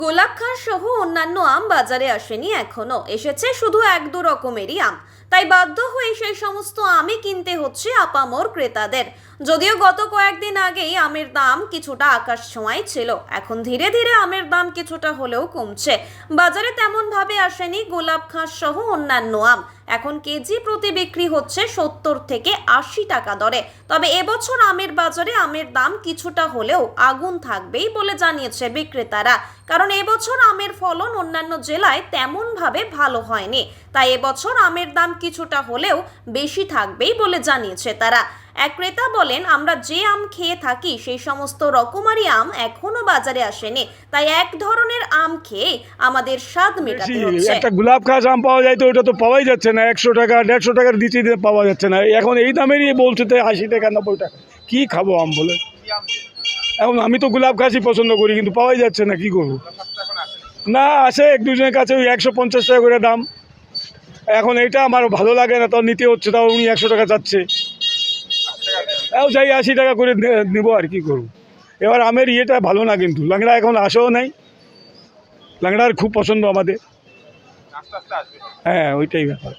গোলাপখাস সহ অন্যান্য আম বাজারে আসেনি এখনো, এসেছে শুধু এক দু রকমেরই আম। তাই বাধ্য হয়ে সেই সমস্ত আমই কিনতে হচ্ছে আপামর ক্রেতাদের। যদিও গত কয়েকদিন আগেই আমের দাম কিছুটা আকাশ ছোঁয়ায় ছিল, এখন ধীরে ধীরে আমের দাম কিছুটা হলেও কমছে। বাজারে তেমন ভাবে আসেনি গোলাপখাস সহ অন্যান্য আম। এখন কেজি প্রতি বিক্রি হচ্ছে 70 থেকে 80 টাকা দরে। তবে এবছর আমের বাজারে আমের দাম কিছুটা হলেও আগুন থাকবেই বলে জানিয়েছে বিক্রেতারা। কারণ এবছর আমের ফলন অন্যান্য জেলায় তেমন ভাবে ভালো হয়নি, তাই এবছর আমের দাম কিছুটা হলেও বেশি থাকবেই বলে জানিয়েছে তারা। এক ক্রেতা বলেন, আমরা যে আম খেয়ে থাকি সেই সমস্ত রকমারি আম এখনো বাজারে আসেনি, তাই এক ধরনের আম খেয়ে আমাদের স্বাদ মেটাতে হচ্ছে। একটা গোলাপখাস আম পাওয়া যায় তো ওটা তো পাওয়াই যাচ্ছে না, 100 টাকা 150 টাকার নিচে পাওয়া যাচ্ছে না। এখন এই দামেরই বলছে তো 80 টাকা 90 টাকা। কি খাবো আম বলে? এখন আমি তো গোলাপখাসই পছন্দ করি, কিন্তু পাওয়াই যাচ্ছে না, কি করবো? না, আসে এক দুজনের কাছে ওই 150 টাকা করে দাম। এখন এইটা আমার ভালো লাগে না, তো নিতে হচ্ছে, তাও উনি 100 টাকা চাচ্ছে। যাই 80 টাকা করে নেবো, আর কি করবো? এবার আমের ইয়েটা ভালো না, কিন্তু ল্যাংড়া এখন আসেও নাই। ল্যাংড়ার খুব পছন্দ আমাদের। হ্যাঁ, ওইটাই ব্যাপার।